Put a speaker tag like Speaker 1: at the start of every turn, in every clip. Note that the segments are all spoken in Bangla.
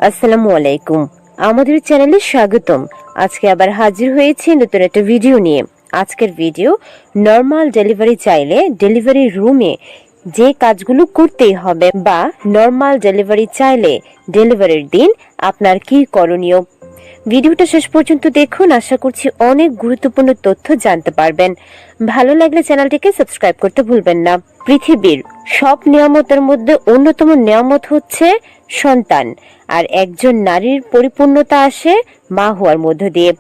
Speaker 1: আসসালামু আলাইকুম। আমাদের চ্যানেলে স্বাগতম। আজকে আবার হাজির হয়েছি নতুন একটা ভিডিও নিয়ে। আজকের ভিডিও নর্মাল ডেলিভারি চাইলে ডেলিভারি রুমে যে কাজগুলো করতেই হবে বা নর্মাল ডেলিভারি চাইলে ডেলিভারির দিন আপনার কি করণীয়। ভিডিওটা শেষ পর্যন্ত দেখুন, আশা করছি অনেক গুরুত্বপূর্ণ তথ্য জানতে পারবেন। ভালো লাগলে চ্যানেলটিকে সাবস্ক্রাইব করতে ভুলবেন না। পৃথিবীর সব নিয়ামতের মধ্যে অন্যতম নিয়ামত হচ্ছে সন্তান, আর একজন নারীর পরিপূর্ণতা আসে মা হওয়ার মধ্য দিয়ে।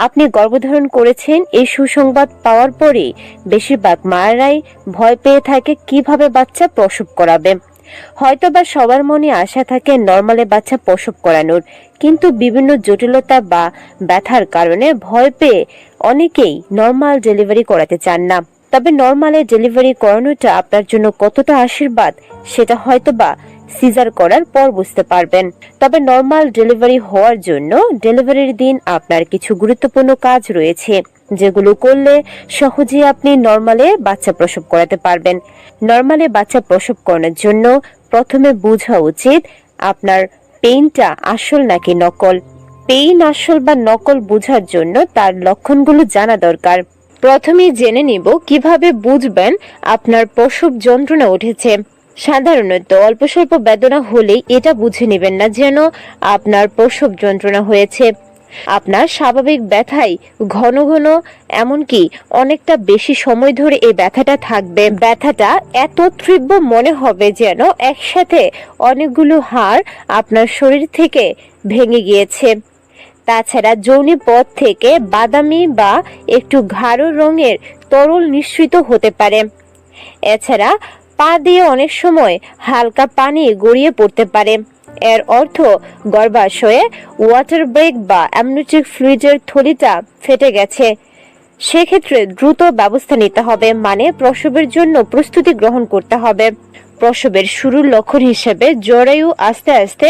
Speaker 1: আপনি গর্ভধারণ করেছেন, এই সুসংবাদ পাওয়ার পরে বেশিরভাগ মায়েরাই ভয় পেয়ে থাকে কিভাবে বাচ্চা প্রসব করাবে। হয়তোবা সবার মনে আশা থাকে নরমালে বাচ্চা প্রসব করানোর, কিন্তু বিভিন্ন জটিলতা বা ব্যথার কারণে ভয় পেয়ে অনেকেই নরমাল ডেলিভারি করাতে চান না। তবে নরমালে ডেলিভারি করানোটা আপনার জন্য কতটা আশীর্বাদ সেটা হয়তোবা সিজার করার পর বুঝতে পারবেন। তবে নরমাল ডেলিভারি হওয়ার জন্য ডেলিভারির দিন আপনার কিছু গুরুত্বপূর্ণ কাজ রয়েছে, যেগুলো করলে সহজেই আপনি নরমালে বাচ্চা প্রসব করাতে পারবেন। নরমালে বাচ্চা প্রসব করানোর জন্য প্রথমে বোঝা উচিত আপনার পেইনটা আসল নাকি নকল। পেইন আসল বা নকল বোঝার জন্য তার লক্ষণগুলো জানা দরকার। প্রথমেই জেনে নিব কিভাবে বুঝবেন আপনার প্রসব যন্ত্রণা উঠেছে। সাধারণত অল্প স্বল্প বেদনা হলেই এটা বুঝে নেবেন না যেন আপনার প্রসব যন্ত্রণা হয়েছে। আপনার স্বাভাবিক ব্যথাই ঘন ঘন, এমনকি অনেকটা বেশি সময় ধরে এই ব্যথাটা থাকবে। ব্যথাটা এত তীব্র মনে হবে যেন একসাথে অনেকগুলো হাড় আপনার শরীর থেকে ভেঙে গিয়েছে। তাছাড়া যৌনি পথ থেকে বাদামি বা একটু গাঢ় রঙের তরল নিঃসৃত হতে পারে। এছাড়া পা দিয়ে অনেক সময় হালকা পানি গড়িয়ে পড়তে পারে। এর অর্থ গর্ভাশয়ে ওয়াটার ব্রেক বা অ্যামনিওটিক ফ্লুইডের থলিটা ফেটে গেছে। সেক্ষেত্রে দ্রুত ব্যবস্থা নিতে হবে, মানে প্রসবের জন্য প্রস্তুতি গ্রহণ করতে হবে। প্রসবের শুরুর লক্ষণ হিসেবে জরায়ু আস্তে আস্তে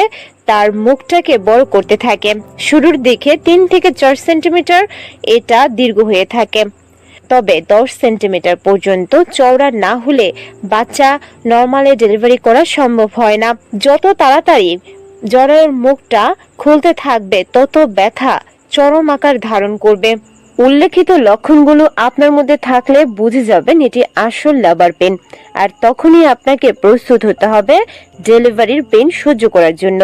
Speaker 1: তার মুখটাকে বড় করতে থাকে। শুরুর দিকে 3 থেকে 4 সেন্টিমিটার এটা দীর্ঘ হয়ে থাকে, তবে 10 সেন্টিমিটার পর্যন্ত চওড়া না হলে বাচ্চা নরমালে ডেলিভারি করা সম্ভব হয় না। যত তাড়াতাড়ি জরায়ুর মুখটা খুলতে থাকবে তত ব্যথা চরম আকার ধারণ করবে। উল্লেখিত লক্ষণগুলো আপনার মধ্যে থাকলে বুঝে যাবেন এটি আসল লেবার পেন, আর তখনই আপনাকে প্রস্তুত হতে হবে ডেলিভারির পেন সহ্য করার জন্য।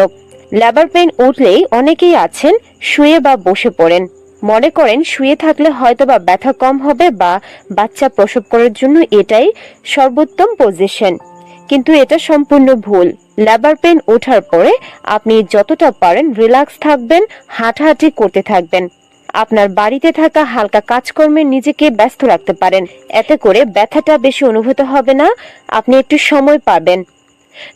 Speaker 1: লেবার পেন উঠলেই অনেকেই আছেন শুয়ে বা বসে পড়েন, মনে করেন শুয়ে থাকলে হয়তোবা ব্যথা কম হবে বা বাচ্চা প্রসব করার জন্য এটাই সর্বোত্তম পজিশন, কিন্তু এটা সম্পূর্ণ ভুল। লেবার পেন ওঠার পরে আপনি যতটা পারেন রিল্যাক্স থাকবেন, হাঁটাহাঁটি করতে থাকবেন। আপনার বাড়িতে থাকা হালকা কাজকর্মে নিজেকে ব্যস্ত রাখতে পারেন, এতে করে ব্যথাটা বেশি অনুভূত হবে না, আপনি একটু সময় পাবেন।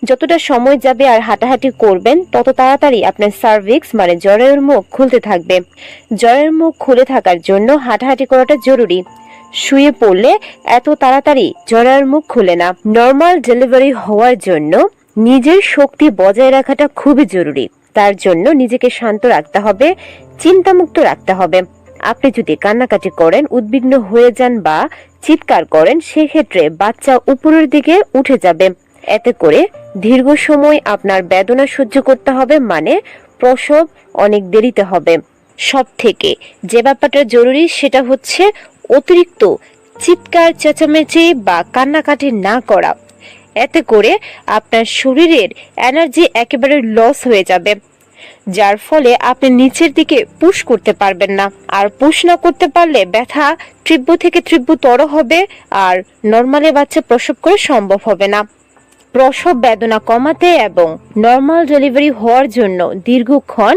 Speaker 1: যতটা সময় যাবে আর হাঁটাহাঁটি করবেন তত তাড়াতাড়ি আপনার সার্ভিক্স মানে জরায়ুর মুখ খুলতে থাকবে। জরায়ুর মুখ খুলে থাকার জন্য হাঁটাহাঁটি করাটা জরুরি। শুয়ে পড়লে এত তাড়াতাড়ি জরায়ুর মুখ খুলে না। নরমাল ডেলিভারি হওয়ার জন্য নিজের শক্তি বজায় রাখাটা খুবই জরুরি। তার জন্য নিজেকে শান্ত রাখতে হবে, চিন্তামুক্ত রাখতে হবে। আপনি যদি কান্নাকাটি করেন, উদ্বিগ্ন হয়ে যান বা চিৎকার করেন, সেক্ষেত্রে বাচ্চা উপরের দিকে উঠে যাবে। এতে করে দীর্ঘ সময় আপনার বেদনা সহ্য করতে হবে, মানে প্রসব অনেক দেরিতে হবে। সব থেকে যে ব্যাপারটা জরুরি সেটা হচ্ছে অতিরিক্ত চিৎকার চেঁচামেচি বা কান্নাকাটি না করা। এতে করে আপনার শরীরের এনার্জি একেবারে লস হয়ে যাবে, যার ফলে আপনি নিচের দিকে পুশ করতে পারবেন না। আর পুশ না করতে পারলে ব্যথা তীব্র থেকে তীব্রতর হবে, আর নরমালে বাচ্চা প্রসব করে সম্ভব হবে না। প্রসব বেদনা কমাতে এবং নরমাল ডেলিভারি হওয়ার জন্য দীর্ঘক্ষণ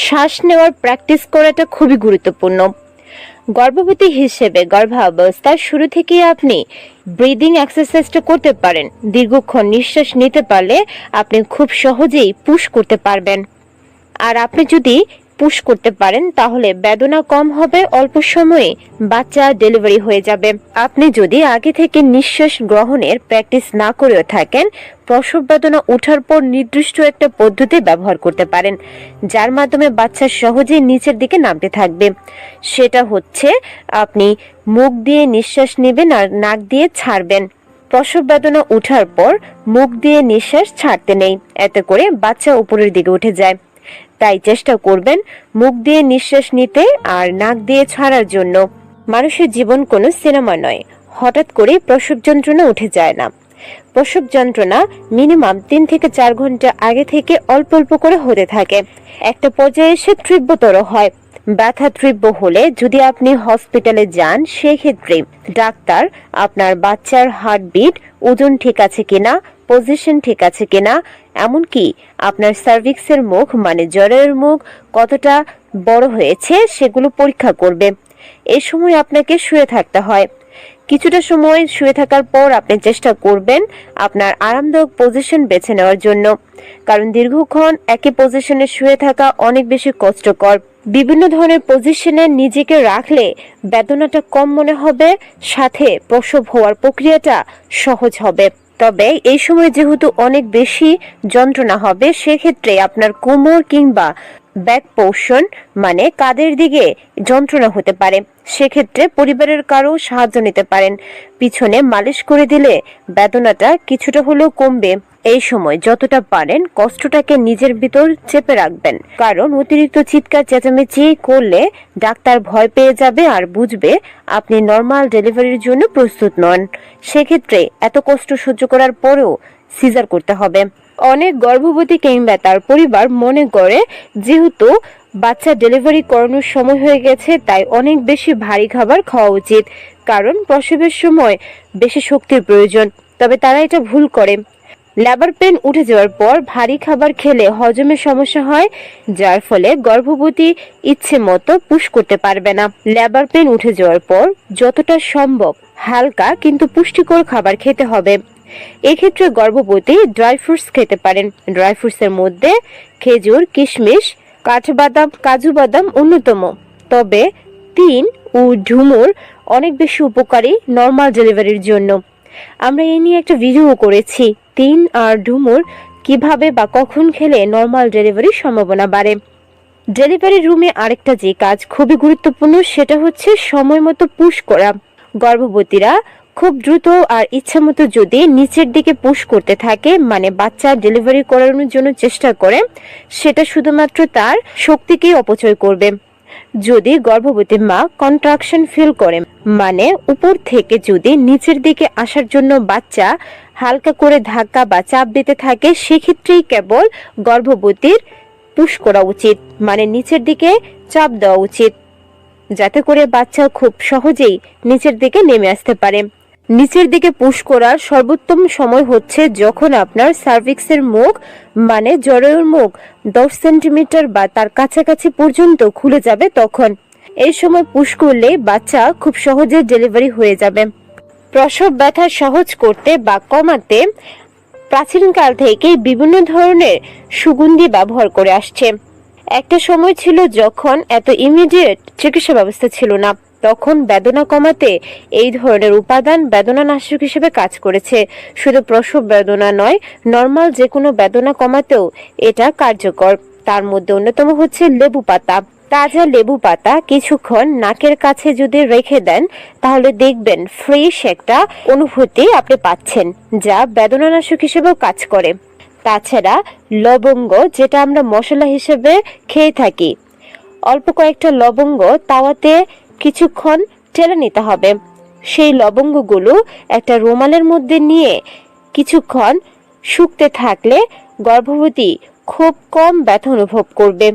Speaker 1: শ্বাস নেওয়ার প্র্যাকটিস করাটা খুবই গুরুত্বপূর্ণ। গর্ভবতী হিসেবে গর্ভাবস্থার শুরু থেকেই আপনি ব্রিদিং এক্সারসাইজটা করতে পারেন। দীর্ঘক্ষণ নিঃশ্বাস নিতে পারলে আপনি খুব সহজেই পুশ করতে পারবেন। আর আপনি যদি পুশ করতে পারেন তাহলে বেদনা কম হবে, অল্প সময়ে বাচ্চা ডেলিভারি হয়ে যাবে। আপনি যদি আগে থেকে নিঃশ্বাস গ্রহণের প্র্যাকটিস না করেও থাকেন, প্রসব বেদনা ওঠার পর নির্দিষ্ট একটা পদ্ধতি ব্যবহার করতে পারেন, যার মাধ্যমে বাচ্চা সহজেই নিচের দিকে নামতে থাকবে। সেটা হচ্ছে আপনি মুখ দিয়ে নিঃশ্বাস নেবেন আর নাক দিয়ে ছাড়বেন। প্রসব বেদনা ওঠার পর মুখ দিয়ে নিঃশ্বাস ছাড়তে নেই, এতে করে বাচ্চা উপরের দিকে উঠে যায়। তাই চেষ্টা করবেন মুখ দিয়ে নিঃশ্বাস নিতে আর নাক দিয়ে ছাড়ার জন্য। মানুষের জীবন কোনো সিনেমা নয়, হঠাৎ করে প্রসব যন্ত্রণা উঠে যায় না। প্রসব যন্ত্রণা মিনিমাম 3 থেকে 4 ঘন্টা আগে থেকে অল্প অল্প করে হতে থাকে, একটা পর্যায়ে এসে তীব্রতর হয়। ব্যথা তীব্র হলে যদি আপনি হসপিটালে যান, সেক্ষেত্রে ডাক্তার আপনার বাচ্চার হার্টবিট, ওজন ঠিক আছে কিনা, পজিশন ঠিক আছে কিনা, এমনকি আপনার সার্ভিক্সের মুখ মানে জরায়ুর মুখ কতটা বড় হয়েছে সেগুলো পরীক্ষা করবে। এই সময় আপনাকে শুয়ে থাকতে হয়। কিছুটা সময় শুয়ে থাকার পর আপনি চেষ্টা করবেন আপনার আরামদায়ক পজিশন বেছে নেওয়ার জন্য, কারণ দীর্ঘক্ষণ একই পজিশনে শুয়ে থাকা অনেক বেশি কষ্টকর। বিভিন্ন ধরনের পজিশনে নিজেকে রাখলে বেদনাটা কম মনে হবে, সাথে প্রসব হওয়ার প্রক্রিয়াটা সহজ হবে। তবে এই সময় যেহেতু অনেক বেশি যন্ত্রণা হবে, সেক্ষেত্রে আপনার কোমর কিংবা ব্যাক পোর্শন মানে কাঁধের দিকে যন্ত্রণা হতে পারে। সেক্ষেত্রে পরিবারের কারো সাহায্য নিতে পারেন। পিছনে মালিশ করে দিলে বেদনাটা কিছুটা হলেও কমবে। এই সময় যতটা পারেন কষ্টটাকে নিজের ভিতর চেপে রাখবেন, কারণ অতিরিক্ত চিৎকার চেঁচামেচি করলে ডাক্তার ভয় পেয়ে যাবে আর বুঝবে আপনি নর্মাল ডেলিভারির জন্য প্রস্তুত নন। সেক্ষেত্রে এত কষ্ট সহ্য করার পরেও সিজার করতে হবে। অনেক গর্ভবতী কিংবা তার পরিবার মনে করে যেহেতু বাচ্চা ডেলিভারি করানোর সময় হয়ে গেছে তাই অনেক বেশি ভারী খাবার খাওয়া উচিত, কারণ প্রসবের সময় বেশি শক্তির প্রয়োজন। তবে তারা এটা ভুল করে। লেবার পেন উঠে যাওয়ার পর ভারী খাবার খেলে হজমের সমস্যা হয়, যার ফলে গর্ভবতী ইচ্ছে মতো পুশ করতে পারবে না। লেবার পেন উঠে যাওয়ার পর যতটা সম্ভব হালকা কিন্তু পুষ্টিকর খাবার খেতে হবে। এক্ষেত্রে গর্ভবতী ড্রাই ফ্রুটস খেতে পারেন। ড্রাই ফ্রুটসের মধ্যে খেজুর, কিশমিশ, কাঠবাদাম, কাজু বাদাম অন্যতম। তবে তিন ও ঝুমুর অনেক বেশি উপকারী নর্মাল ডেলিভারির জন্য। আমরা এই নিয়ে একটা ভিডিও করেছি, তিন আর ঝুমুর কিভাবে বা কখন খেলে নর্মাল ডেলিভারির সম্ভাবনা বাড়ে। ডেলিভারি রুমে আরেকটা যে কাজ খুবই গুরুত্বপূর্ণ, সেটা হচ্ছে সময় মতো পুশ করা। গর্ভবতীরা খুব দ্রুত আর ইচ্ছামতো যদি নিচের দিকে পুশ করতে থাকে, মানে বাচ্চা ডেলিভারি করানোর জন্য চেষ্টা করে, সেটা শুধুমাত্র তার শক্তিকেই অপচয় করবে। যদি গর্ভবতী মা কন্ট্রাকশন ফিল করে, মানে উপর থেকে যদি নিচের দিকে আসার জন্য বাচ্চা হালকা করে ধাক্কা বা চাপ দিতে থাকে, সেক্ষেত্রেই কেবল গর্ভবতীর পুশ করা উচিত, মানে নিচের দিকে চাপ দেওয়া উচিত, যাতে করে বাচ্চা খুব সহজেই নিচের দিকে নেমে আসতে পারে। নিচের দিকে পুশ করার সর্বোত্তম সময় হচ্ছে যখন আপনার সার্ভিক্সের মুখ মানে জরায়ুর মুখ 10 সেন্টিমিটার বা তার কাছাকাছি পর্যন্ত খুলে যাবে। তখন এই সময় পুশ করলে বাচ্চা খুব সহজে ডেলিভারি হয়ে যাবে। প্রসব ব্যথা সহজ করতে বা কমাতে প্রাচীনকাল থেকেই বিভিন্ন ধরনের সুগন্ধি ব্যবহার করে আসছে। একটা সময় ছিল যখন এত ইমিডিয়েট চিকিৎসা ব্যবস্থা ছিল না, তখন বেদনা কমাতে এই ধরনের উপাদান বেদনানাশক হিসেবে কাজ করেছে। শুধু প্রসব বেদনা নয়, নর্মাল যে কোনো বেদনা কমাতেও এটা কার্যকর। তার মধ্যে অন্যতম হচ্ছে লেবু পাতা। তাজা লেবু পাতা কিছুক্ষণ নাকের কাছে যদি রেখে দেন, তাহলে দেখবেন ফ্রেশ একটা অনুভূতি আপনি পাচ্ছেন, যা বেদনানাশক হিসেবেও কাজ করে। তাছাড়া লবঙ্গ, যেটা আমরা মশলা হিসেবে খেয়ে থাকি, অল্প কয়েকটা লবঙ্গ তাওয়াতে কিছুক্ষণ টেলে নিতে হবে। সেই লবঙ্গগুলো একটা রুমালের মধ্যে নিয়ে কিছুক্ষণ শুকতে থাকলে গর্ভবতী খুব কম ব্যথা অনুভব করবে।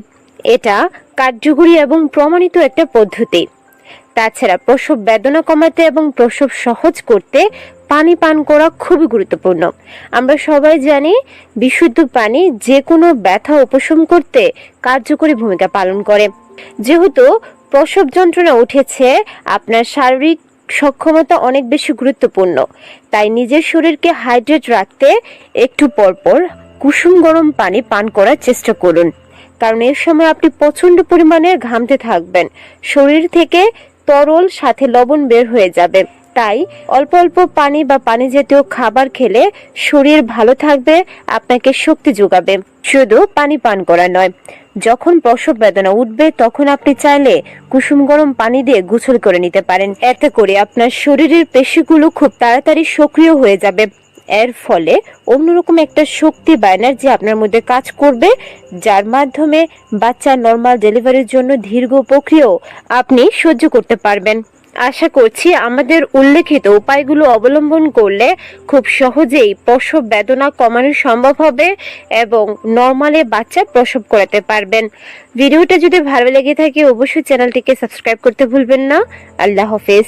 Speaker 1: এটা কার্যকরী এবং প্রমাণিত একটা পদ্ধতি। তাছাড়া প্রসব বেদনা কমাতে এবং প্রসব সহজ করতে পানি পান করা খুবই গুরুত্বপূর্ণ। আমরা সবাই জানি বিশুদ্ধ পানি যে কোনো ব্যথা উপশম করতে কার্যকরী ভূমিকা পালন করে। যেহেতু প্রসব যন্ত্রণা উঠেছে, আপনার শারীরিক সক্ষমতা অনেক বেশি গুরুত্বপূর্ণ, তাই নিজের শরীরকে হাইড্রেট রাখতে একটু পরপর কুসুম গরম পানি পান করার চেষ্টা করুন, কারণ এর সময় আপনি প্রচন্ড পরিমাণে ঘামতে থাকবেন, শরীর থেকে তরল সাথে লবণ বের হয়ে যাবে। তাই অল্প অল্প পানি বা পানি জাতীয় খাবার খেলে শরীর ভালো থাকবে, আপনাকে শক্তি যোগাবে। শুধু পানি পান করা নয়, যখন প্রসব বেদনা উঠবে তখন আপনি চাইলে কুসুম গরম পানি দিয়ে গোসল করে নিতে পারেন। এতে করে আপনার শরীরের পেশিগুলো খুব তাড়াতাড়ি সক্রিয় হয়ে যাবে এর ফলে অন্যরকম একটা শক্তি বা এনার্জি আপনার মধ্যে কাজ করবে, যার মাধ্যমে বাচ্চা নর্মাল ডেলিভারির জন্য দীর্ঘ প্রক্রিয়াও আপনি সহ্য করতে পারবেন। আশা করছি আমাদের উল্লেখিত উপায়গুলো অবলম্বন করলে খুব সহজেই প্রসব বেদনা কমানো সম্ভব হবে এবং নর্মালে বাচ্চা প্রসব করাতে পারবেন। ভিডিওটা যদি ভালো লেগে থাকে অবশ্যই চ্যানেলটিকে সাবস্ক্রাইব করতে ভুলবেন না। আল্লাহ হাফেজ।